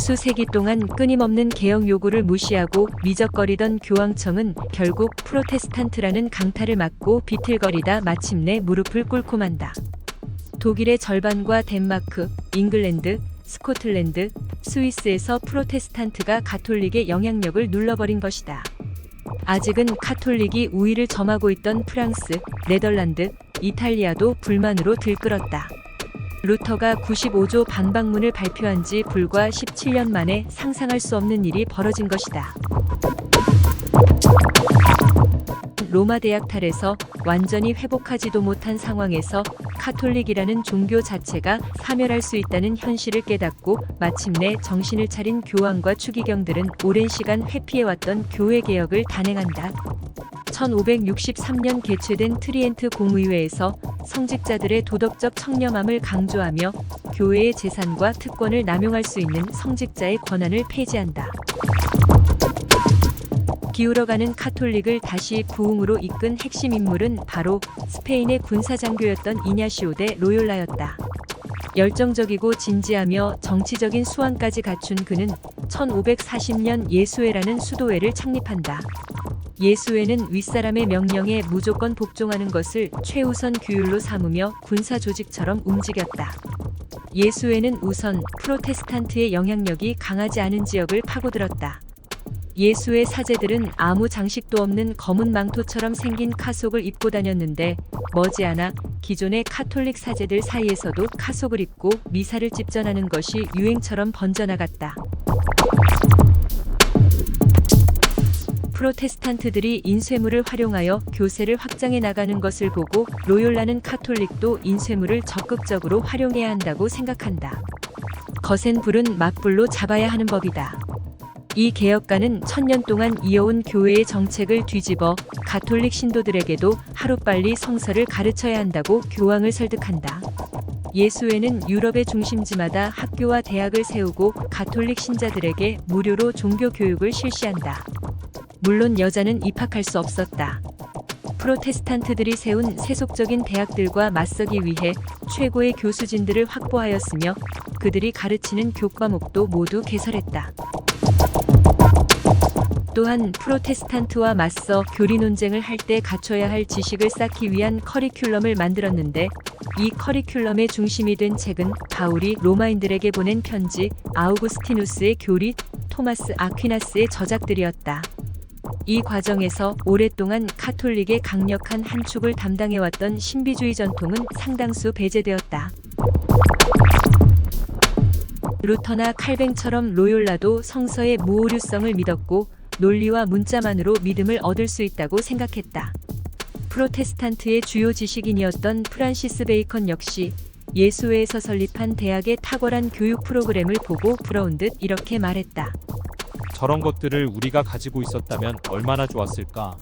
수세기 동안 끊임없는 개혁 요구를 무시하고 미적거리던 교황청은 결국 프로테스탄트라는 강타를 맞고 비틀거리다 마침내 무릎을 꿇고 만다. 독일의 절반과 덴마크, 잉글랜드, 스코틀랜드, 스위스에서 프로테스탄트가 가톨릭의 영향력을 눌러버린 것이다. 아직은 가톨릭이 우위를 점하고 있던 프랑스, 네덜란드, 이탈리아도 불만으로 들끓었다. 루터가 95조 반박문을 발표한 지 불과 17년 만에 상상할 수 없는 일이 벌어진 것이다. 로마 대학 탈에서 완전히 회복하지도 못한 상황에서 카톨릭이라는 종교 자체가 사멸할 수 있다는 현실을 깨닫고 마침내 정신을 차린 교황과 추기경들은 오랜 시간 회피해왔던 교회 개혁을 단행한다. 1563년 개최된 트리엔트 공의회에서 성직자들의 도덕적 청렴함을 강조하며 교회의 재산과 특권을 남용할 수 있는 성직자의 권한을 폐지한다. 기울어가는 카톨릭을 다시 부흥으로 이끈 핵심 인물은 바로 스페인의 군사장교였던 이냐시오 데 로욜라였다. 열정적이고 진지하며 정치적인 수완까지 갖춘 그는 1540년 예수회라는 수도회를 창립한다. 예수회는 윗사람의 명령에 무조건 복종하는 것을 최우선 규율로 삼으며 군사 조직처럼 움직였다. 예수회는 우선 프로테스탄트의 영향력이 강하지 않은 지역을 파고들었다. 예수의 사제들은 아무 장식도 없는 검은 망토처럼 생긴 카속을 입고 다녔는데 머지않아 기존의 카톨릭 사제들 사이에서도 카속을 입고 미사를 집전하는 것이 유행처럼 번져나갔다. 프로테스탄트들이 인쇄물을 활용하여 교세를 확장해 나가는 것을 보고 로욜라는 카톨릭도 인쇄물을 적극적으로 활용해야 한다고 생각한다. 거센 불은 맞불로 잡아야 하는 법이다. 이 개혁가는 1000년 동안 이어온 교회의 정책을 뒤집어 가톨릭 신도들에게도 하루빨리 성서를 가르쳐야 한다고 교황을 설득한다. 예수회는 유럽의 중심지마다 학교와 대학을 세우고 가톨릭 신자들에게 무료로 종교 교육을 실시한다. 물론 여자는 입학할 수 없었다. 프로테스탄트들이 세운 세속적인 대학들과 맞서기 위해 최고의 교수진들을 확보하였으며 그들이 가르치는 교과목도 모두 개설했다. 또한 프로테스탄트와 맞서 교리 논쟁을 할 때 갖춰야 할 지식을 쌓기 위한 커리큘럼을 만들었는데 이 커리큘럼의 중심이 된 책은 바울이 로마인들에게 보낸 편지, 아우구스티누스의 교리, 토마스 아퀴나스의 저작들이었다. 이 과정에서 오랫동안 카톨릭의 강력한 한 축을 담당해왔던 신비주의 전통은 상당수 배제되었다. 루터나 칼뱅처럼 로욜라도 성서의 무오류성을 믿었고 논리와 문자만으로 믿음을 얻을 수 있다고 생각했다. 프로테스탄트의 주요 지식인이었던 프란시스 베이컨 역시 예수회에서 설립한 대학의 탁월한 교육 프로그램을 보고 부러운 듯 이렇게 말했다. 저런 것들을 우리가 가지고 있었다면 얼마나 좋았을까.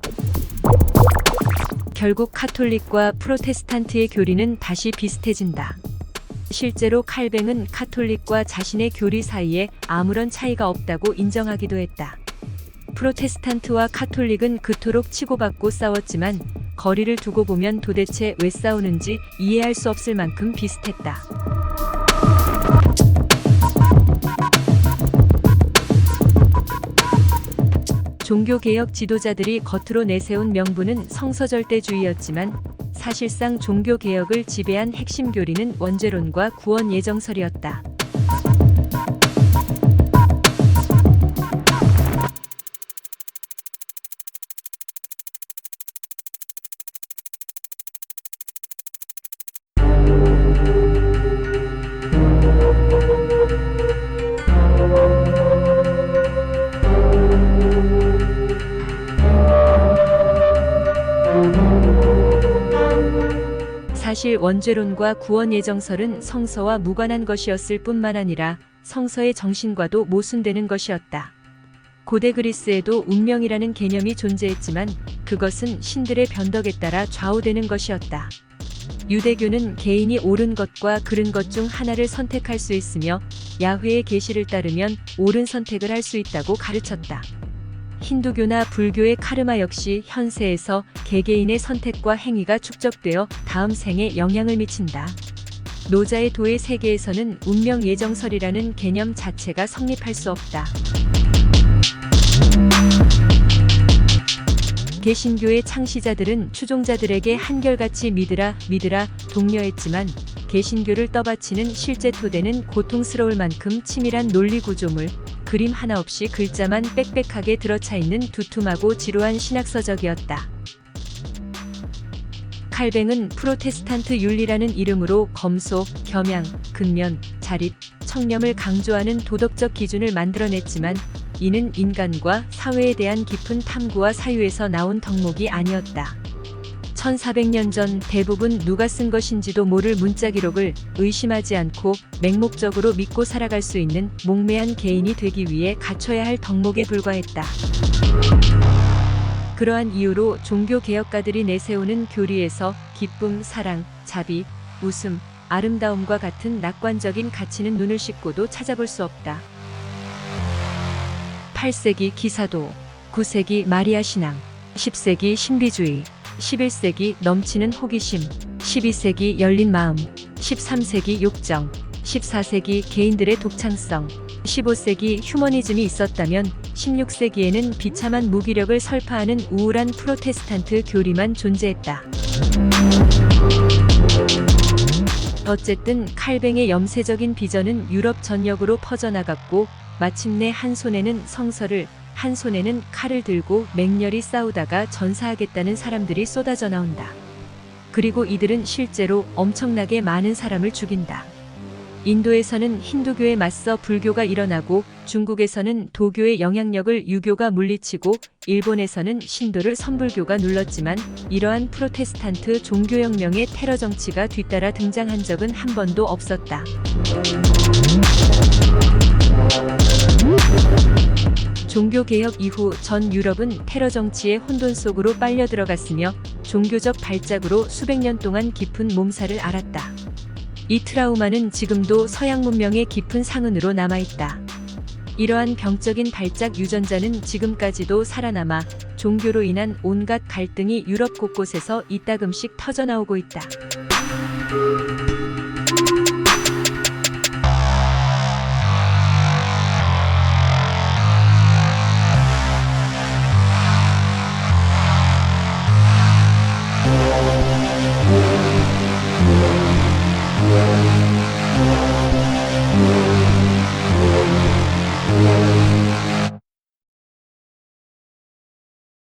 결국 카톨릭과 프로테스탄트의 교리는 다시 비슷해진다. 실제로 칼뱅은 카톨릭과 자신의 교리 사이에 아무런 차이가 없다고 인정하기도 했다. 프로테스탄트와 카톨릭은 그토록 치고받고 싸웠지만 거리를 두고 보면 도대체 왜 싸우는지 이해할 수 없을 만큼 비슷했다. 종교개혁 지도자들이 겉으로 내세운 명분은 성서절대주의였지만 사실상 종교개혁을 지배한 핵심 교리는 원죄론과 구원 예정설이었다. 사실 원죄론과 구원 예정설은 성서와 무관한 것이었을 뿐만 아니라 성서의 정신과도 모순되는 것이었다. 고대 그리스에도 운명이라는 개념이 존재했지만 그것은 신들의 변덕에 따라 좌우되는 것이었다. 유대교는 개인이 옳은 것과 그른 것 중 하나를 선택할 수 있으며 야훼의 계시를 따르면 옳은 선택을 할 수 있다고 가르쳤다. 힌두교나 불교의 카르마 역시 현세에서 개개인의 선택과 행위가 축적되어 다음 생에 영향을 미친다. 노자의 도의 세계에서는 운명 예정설이라는 개념 자체가 성립할 수 없다. 개신교의 창시자들은 추종자들에게 한결같이 믿으라 독려했지만 개신교를 떠받치는 실제 토대는 고통스러울 만큼 치밀한 논리 구조물, 그림 하나 없이 글자만 빽빽하게 들어차 있는 두툼하고 지루한 신학서적이었다. 칼뱅은 프로테스탄트 윤리라는 이름으로 검소, 겸양, 근면, 자립, 청렴을 강조하는 도덕적 기준을 만들어냈지만 이는 인간과 사회에 대한 깊은 탐구와 사유에서 나온 덕목이 아니었다. 1400년 전 대부분 누가 쓴 것인지도 모를 문자 기록을 의심하지 않고 맹목적으로 믿고 살아갈 수 있는 목매한 개인이 되기 위해 갖춰야 할 덕목에 불과했다. 그러한 이유로 종교개혁가들이 내세우는 교리에서 기쁨, 사랑, 자비, 웃음, 아름다움과 같은 낙관적인 가치는 눈을 씻고도 찾아볼 수 없다. 8세기 기사도, 9세기 마리아 신앙, 10세기 신비주의, 11세기 넘치는 호기심, 12세기 열린 마음, 13세기 욕정, 14세기 개인들의 독창성, 15세기 휴머니즘이 있었다면 16세기에는 비참한 무기력을 설파하는 우울한 프로테스탄트 교리만 존재했다. 어쨌든 칼뱅의 염세적인 비전은 유럽 전역으로 퍼져나갔고 마침내 한 손에는 성서를, 한 손에는 칼을 들고 맹렬히 싸우다가 전사하겠다는 사람들이 쏟아져 나온다. 그리고 이들은 실제로 엄청나게 많은 사람을 죽인다. 인도에서는 힌두교에 맞서 불교가 일어나고 중국에서는 도교의 영향력을 유교가 물리치고 일본에서는 신도를 선불교가 눌렀지만 이러한 프로테스탄트 종교혁명의 테러 정치가 뒤따라 등장한 적은 한 번도 없었다. 종교개혁 이후 전 유럽은 테러 정치의 혼돈 속으로 빨려 들어갔으며 종교적 발작으로 수백 년 동안 깊은 몸살을 앓았다. 이 트라우마는 지금도 서양 문명의 깊은 상흔으로 남아있다. 이러한 병적인 발작 유전자는 지금까지도 살아남아 종교로 인한 온갖 갈등이 유럽 곳곳에서 이따금씩 터져나오고 있다.